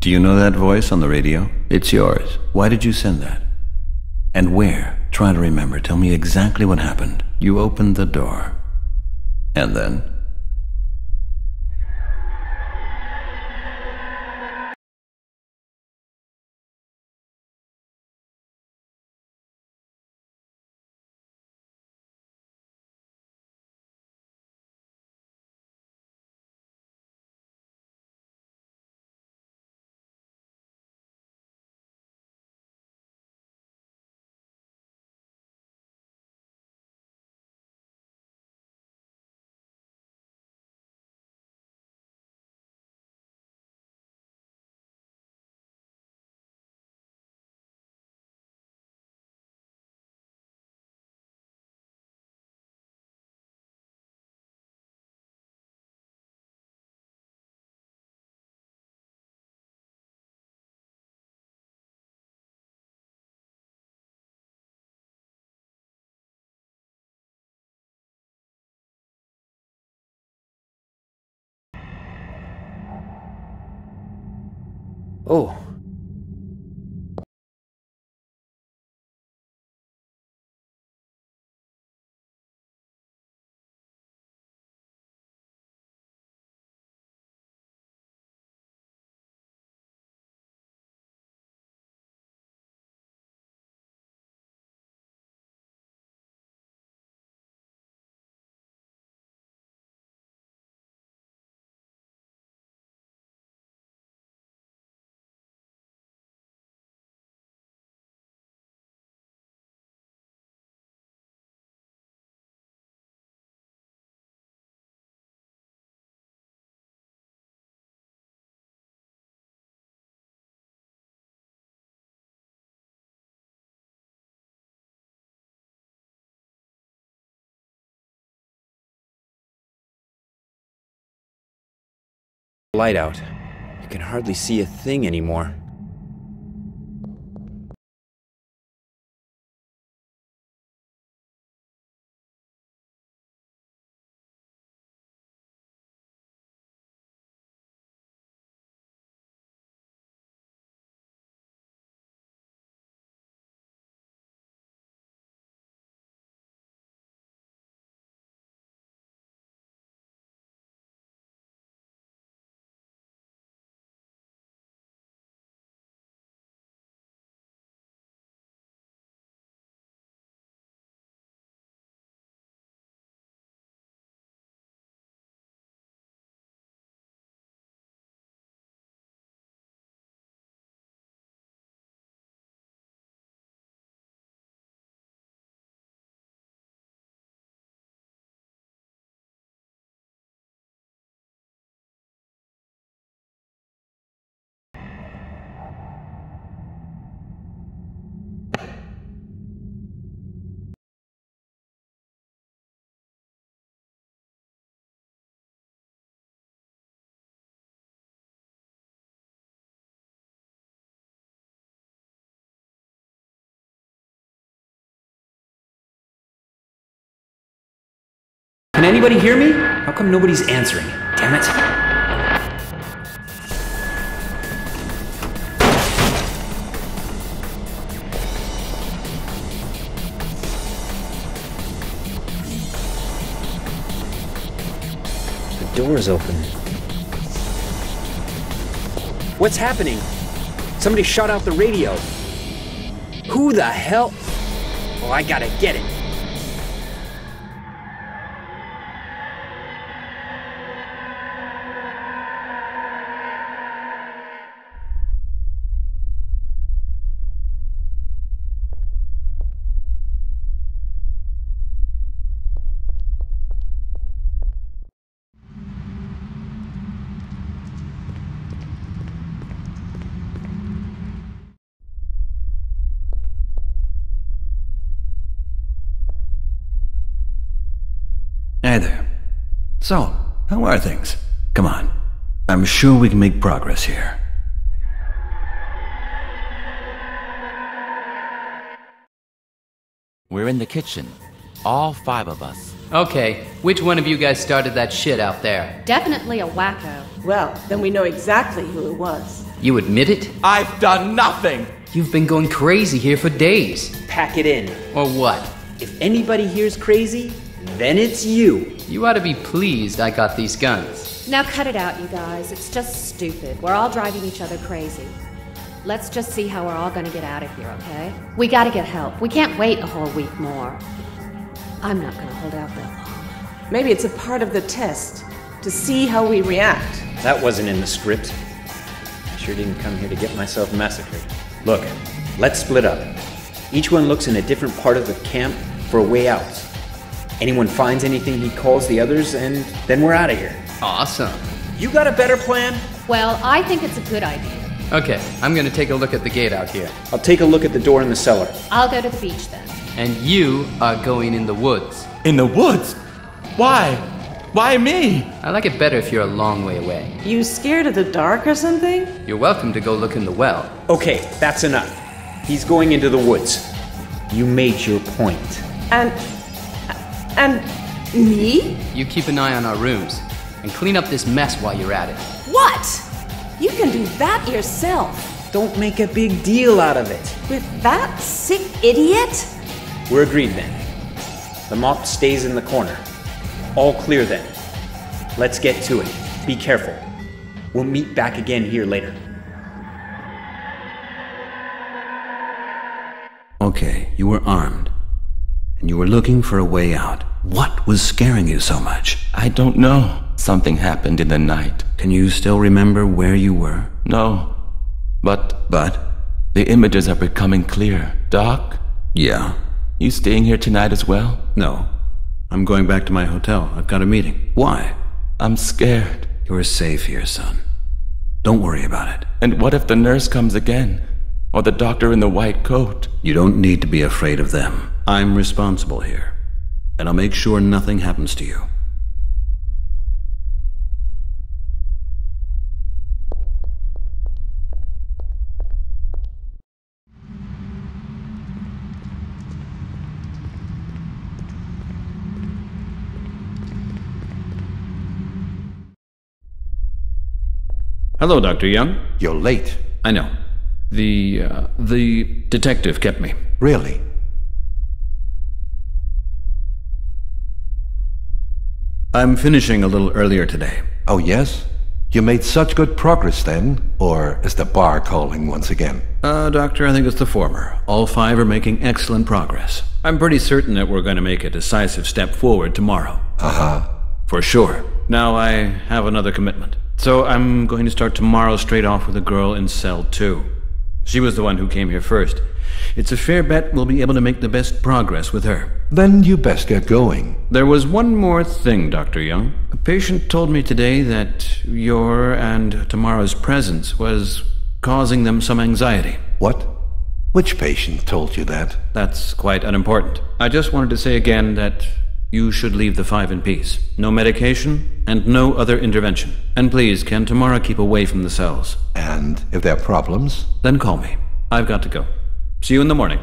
Do you know that voice on the radio? It's yours. Why did you send that? And where? Try to remember. Tell me exactly what happened. You opened the door. And then? Oh. Light out. You can hardly see a thing anymore. Can anybody hear me? How come nobody's answering? Damn it. The door is open. What's happening? Somebody shut out the radio. Who the hell? Oh, I gotta get it. Hey there. So, how are things? Come on. I'm sure we can make progress here. We're in the kitchen. All 5 of us. Okay, which one of you guys started that shit out there? Definitely a wacko. Well, then we know exactly who it was. You admit it? I've done nothing! You've been going crazy here for days. Pack it in. Or what? If anybody here's crazy, then it's you. You ought to be pleased I got these guns. Now cut it out, you guys. It's just stupid. We're all driving each other crazy. Let's just see how we're all gonna get out of here, okay? We gotta get help. We can't wait a whole week more. I'm not gonna hold out that long. Maybe it's a part of the test, to see how we react. That wasn't in the script. I sure didn't come here to get myself massacred. Look, let's split up. Each one looks in a different part of the camp for a way out. Anyone finds anything, he calls the others, and then we're out of here. Awesome. You got a better plan? Well, I think it's a good idea. Okay, I'm gonna take a look at the gate out here. I'll take a look at the door in the cellar. I'll go to the beach then. And you are going in the woods. In the woods? Why? Why me? I like it better if you're a long way away. You scared of the dark or something? You're welcome to go look in the well. Okay, that's enough. He's going into the woods. You made your point. And me? You keep an eye on our rooms, and clean up this mess while you're at it. What? You can do that yourself. Don't make a big deal out of it. With that sick idiot? We're agreed then. The mop stays in the corner. All clear then. Let's get to it. Be careful. We'll meet back again here later. Okay, you were armed, and you were looking for a way out. What was scaring you so much? I don't know. Something happened in the night. Can you still remember where you were? No. But But? the images are becoming clear. Doc, Yeah. you staying here tonight as well? No. I'm going back to my hotel. I've got a meeting. Why? I'm scared. You're safe here, son. Don't worry about it. And what if the nurse comes again? Or the doctor in the white coat? You don't need to be afraid of them. I'm responsible here, and I'll make sure nothing happens to you. Hello, Dr. Young. You're late. I know. The detective kept me. Really? I'm finishing a little earlier today. Oh, yes? You made such good progress then? Or is the bar calling once again? Doctor, I think it's the former. All 5 are making excellent progress. I'm pretty certain that we're going to make a decisive step forward tomorrow. Uh-huh. For sure. Now I have another commitment. So I'm going to start tomorrow straight off with a girl in cell 2. She was the one who came here first. It's a fair bet we'll be able to make the best progress with her. Then you best get going. There was one more thing, Dr. Young. A patient told me today that your and Tamara's presence was causing them some anxiety. What? Which patient told you that? That's quite unimportant. I just wanted to say again that you should leave the 5 in peace. No medication and no other intervention. And please, can Tamara keep away from the cells? And if there are problems? Then call me. I've got to go. See you in the morning.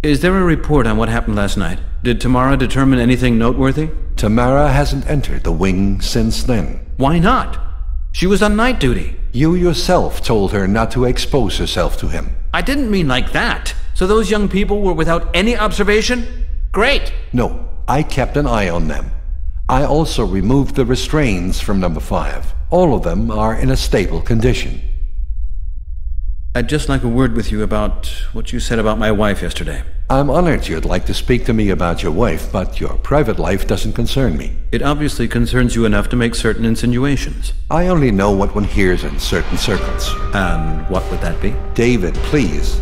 Is there a report on what happened last night? Did Tamara determine anything noteworthy? Tamara hasn't entered the wing since then. Why not? She was on night duty. You yourself told her not to expose herself to him. I didn't mean like that. So those young people were without any observation? Great! No, I kept an eye on them. I also removed the restraints from number 5. All of them are in a stable condition. I'd just like a word with you about what you said about my wife yesterday. I'm honored you'd like to speak to me about your wife, but your private life doesn't concern me. It obviously concerns you enough to make certain insinuations. I only know what one hears in certain circles. And what would that be? David, please.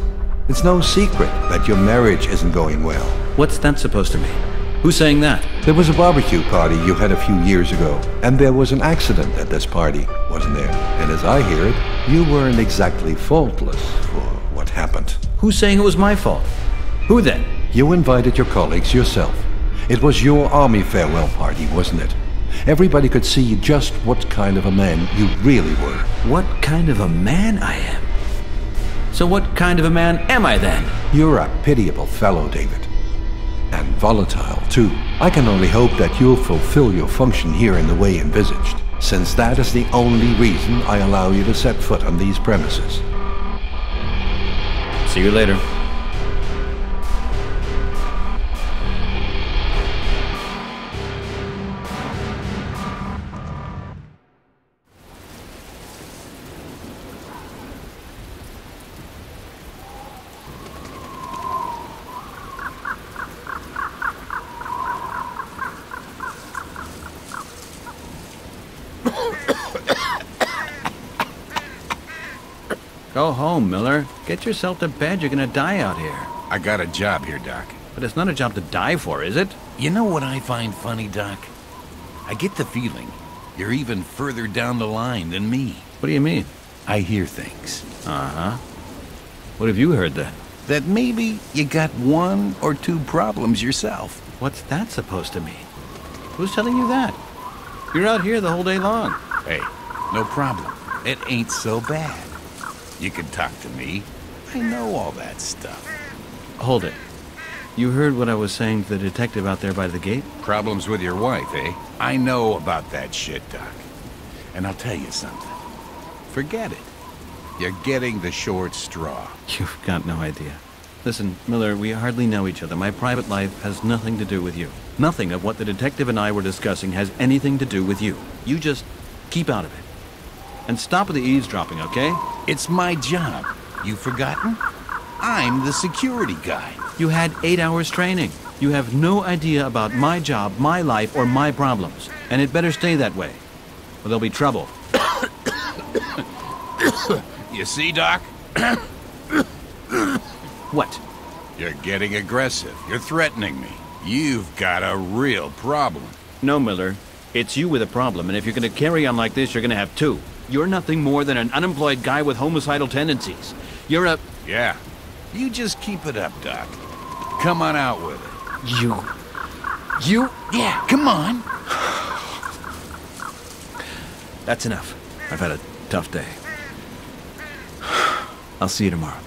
It's no secret that your marriage isn't going well. What's that supposed to mean? Who's saying that? There was a barbecue party you had a few years ago, and there was an accident at this party, wasn't there? And as I hear it, you weren't exactly faultless for what happened. Who's saying it was my fault? Who then? You invited your colleagues yourself. It was your army farewell party, wasn't it? Everybody could see just what kind of a man you really were. What kind of a man I am? So what kind of a man am I then? You're a pitiable fellow, David. And volatile, too. I can only hope that you'll fulfill your function here in the way envisaged. since that is the only reason I allow you to set foot on these premises. See you later. Go home, Miller. Get yourself to bed. You're gonna die out here. I got a job here, Doc. But it's not a job to die for, is it? You know what I find funny, Doc? I get the feeling you're even further down the line than me. What do you mean? I hear things. Uh-huh. What have you heard then? That maybe you got 1 or 2 problems yourself. What's that supposed to mean? Who's telling you that? You're out here the whole day long. Hey, no problem. It ain't so bad. You can talk to me. I know all that stuff. Hold it. You heard what I was saying to the detective out there by the gate? Problems with your wife, eh? I know about that shit, Doc. And I'll tell you something. Forget it. You're getting the short straw. You've got no idea. Listen, Miller, we hardly know each other. My private life has nothing to do with you. Nothing of what the detective and I were discussing has anything to do with you. You just keep out of it. And stop with the eavesdropping, okay? It's my job. You forgotten? I'm the security guy. You had 8 hours training. You have no idea about my job, my life, or my problems. And it better stay that way, or there'll be trouble. You see, Doc? What? You're getting aggressive. You're threatening me. You've got a real problem. No, Miller. It's you with a problem, and if you're gonna carry on like this, you're gonna have 2. You're nothing more than an unemployed guy with homicidal tendencies. You're a... Yeah. You just keep it up, Doc. Come on out with it. You... Yeah, come on. That's enough. I've had a tough day. I'll see you tomorrow.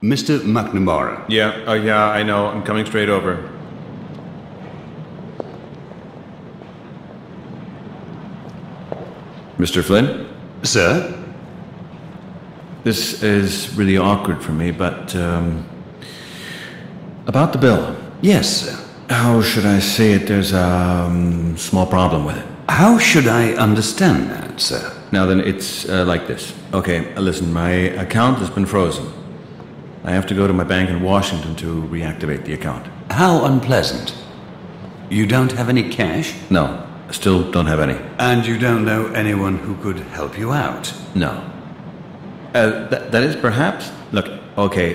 Mr. McNamara. Yeah, I know. I'm coming straight over. Mr. Flynn? Sir? This is really awkward for me, but, about the bill. Yes, sir. How should I say it? There's a small problem with it. How should I understand that, sir? Now then, it's like this. Okay, listen, my account has been frozen. I have to go to my bank in Washington to reactivate the account. How unpleasant. You don't have any cash? No, I still don't have any. And you don't know anyone who could help you out? No. That is perhaps... Look, okay,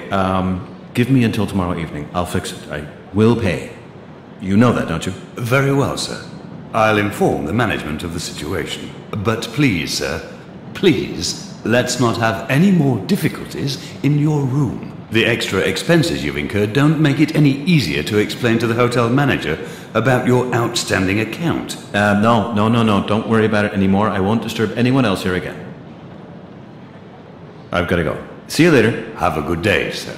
give me until tomorrow evening. I'll fix it. I will pay. You know that, don't you? Very well, sir. I'll inform the management of the situation. But please, sir, please, let's not have any more difficulties in your room. The extra expenses you've incurred don't make it any easier to explain to the hotel manager about your outstanding account. No. Don't worry about it anymore. I won't disturb anyone else here again. I've got to go. See you later. Have a good day, sir.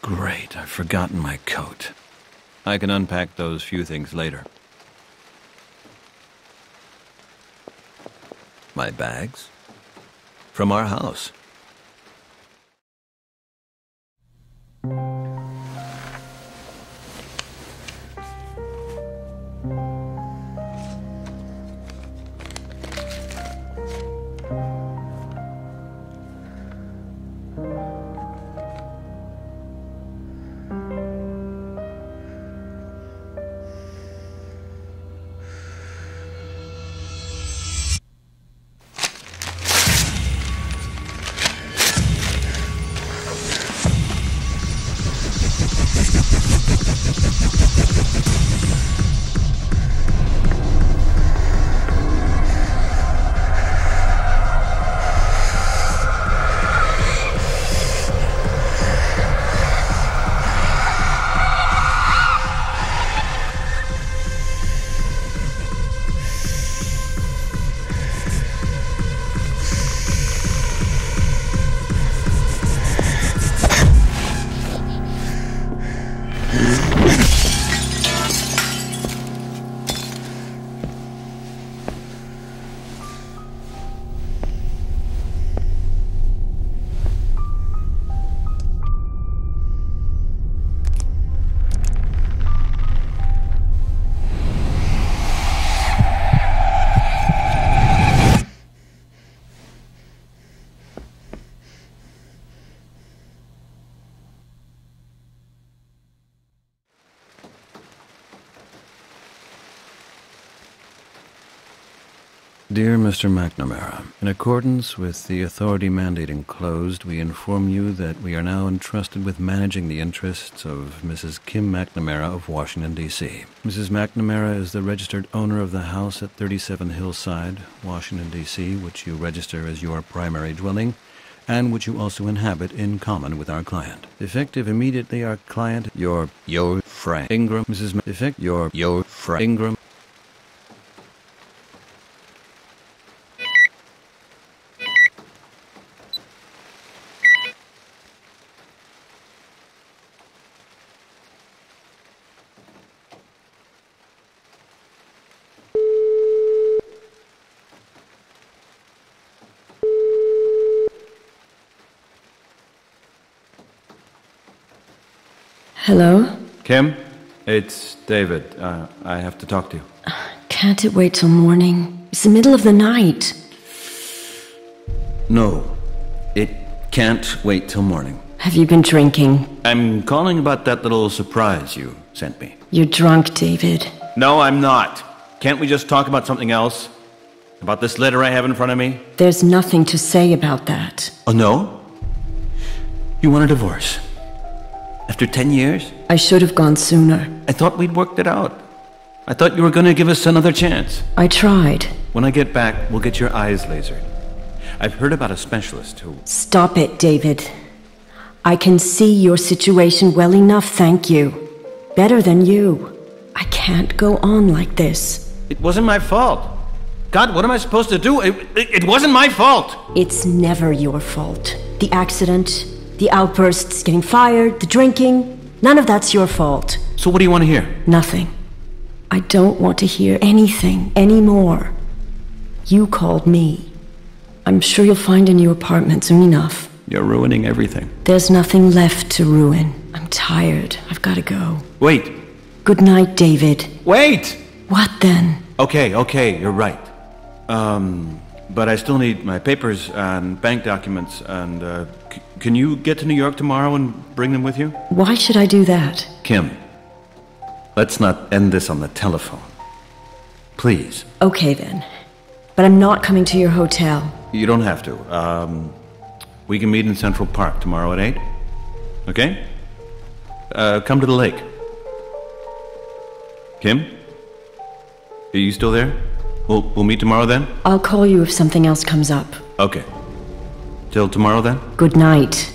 Great, I've forgotten my coat. I can unpack those few things later. My bags? From our house. Dear Mr. McNamara, in accordance with the authority mandate enclosed, we inform you that we are now entrusted with managing the interests of Mrs. Kim McNamara of Washington, D.C. Mrs. McNamara is the registered owner of the house at 37 Hillside, Washington, D.C., which you register as your primary dwelling, and which you also inhabit in common with our client. Effective immediately, our client, your Frank Ingram, Mrs. Effect, your Frank Ingram. Hello? Kim, it's David. I have to talk to you. Can't it wait till morning? It's the middle of the night. No, it can't wait till morning. Have you been drinking? I'm calling about that little surprise you sent me. You're drunk, David. No, I'm not. Can't we just talk about something else? About this letter I have in front of me? There's nothing to say about that. Oh, no? You want a divorce? After 10 years? I should have gone sooner. I thought we'd worked it out. I thought you were going to give us another chance. I tried. When I get back, we'll get your eyes lasered. I've heard about a specialist who... Stop it, David. I can see your situation well enough, thank you. Better than you. I can't go on like this. It wasn't my fault. God, what am I supposed to do? It wasn't my fault. It's never your fault. The accident, the outbursts, getting fired, the drinking, none of that's your fault. So what do you want to hear? Nothing. I don't want to hear anything anymore. You called me. I'm sure you'll find a new apartment soon enough. You're ruining everything. There's nothing left to ruin. I'm tired. I've got to go. Wait. Good night, David. Wait! What then? Okay, you're right. But I still need my papers and bank documents and, can you get to New York tomorrow and bring them with you? Why should I do that? Kim, let's not end this on the telephone. Please. Okay then. But I'm not coming to your hotel. You don't have to. We can meet in Central Park tomorrow at 8. Okay? Come to the lake. Kim? Are you still there? We'll meet tomorrow then? I'll call you if something else comes up. Okay. Till tomorrow then? Good night.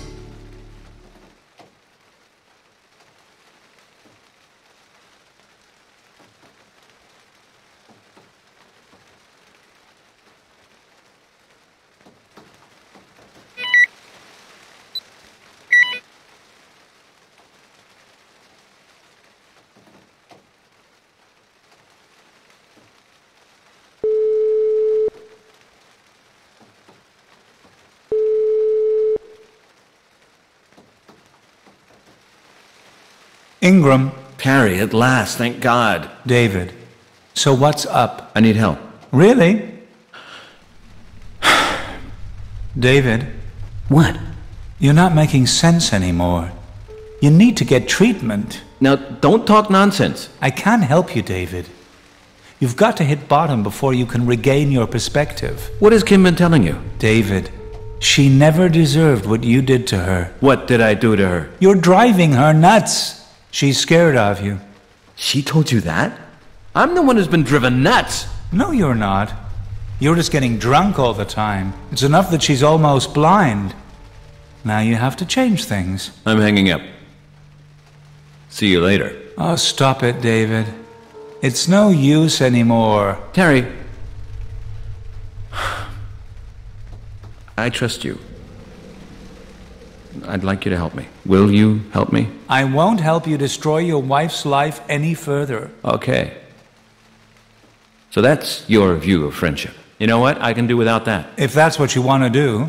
Ingram. Carrie, at last, thank God. David. So what's up? I need help. Really? David. What? You're not making sense anymore. You need to get treatment. Now, don't talk nonsense. I can't help you, David. You've got to hit bottom before you can regain your perspective. What has Kim been telling you? David, she never deserved what you did to her. What did I do to her? You're driving her nuts. She's scared of you. She told you that? I'm the one who's been driven nuts. No, you're not. You're just getting drunk all the time. It's enough that she's almost blind. Now you have to change things. I'm hanging up. See you later. Oh, stop it, David. It's no use anymore. Terry. I trust you. I'd like you to help me. Will you help me? I won't help you destroy your wife's life any further. Okay. So that's your view of friendship. You know what? I can do without that. If that's what you want to do.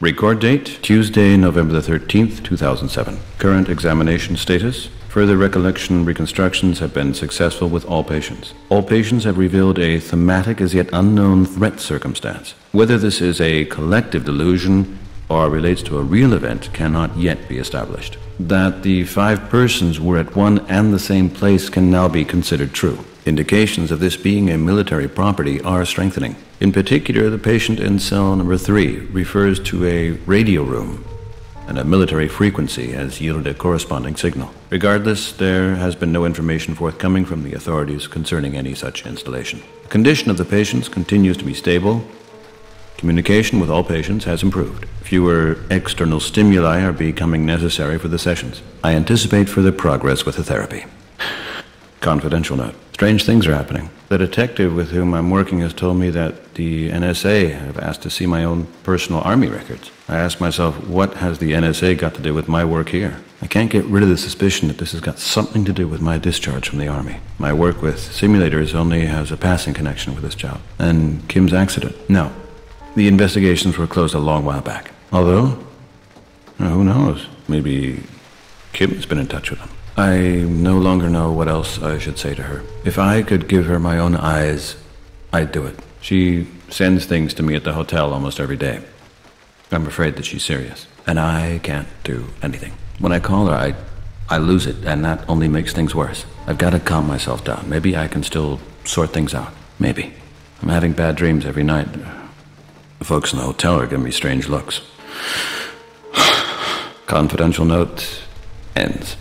Record date, Tuesday, November the 13th, 2007. Current examination status, Further recollection reconstructions have been successful with all patients. All patients have revealed a thematic as yet unknown threat circumstance. Whether this is a collective delusion or relates to a real event cannot yet be established. That the 5 persons were at one and the same place can now be considered true. Indications of this being a military property are strengthening. In particular, the patient in cell number 3 refers to a radio room, and a military frequency has yielded a corresponding signal. Regardless, there has been no information forthcoming from the authorities concerning any such installation. The condition of the patients continues to be stable. Communication with all patients has improved. Fewer external stimuli are becoming necessary for the sessions. I anticipate further progress with the therapy. Confidential note. Strange things are happening. The detective with whom I'm working has told me that the NSA have asked to see my own personal army records. I ask myself, what has the NSA got to do with my work here? I can't get rid of the suspicion that this has got something to do with my discharge from the army. My work with simulators only has a passing connection with this job. And Kim's accident. No. The investigations were closed a long while back. Although, who knows? Maybe Kim's been in touch with them. I no longer know what else I should say to her. If I could give her my own eyes, I'd do it. She sends things to me at the hotel almost every day. I'm afraid that she's serious, and I can't do anything. When I call her, I lose it, and that only makes things worse. I've got to calm myself down. Maybe I can still sort things out. Maybe. I'm having bad dreams every night. The folks in the hotel are giving me strange looks. Confidential note ends.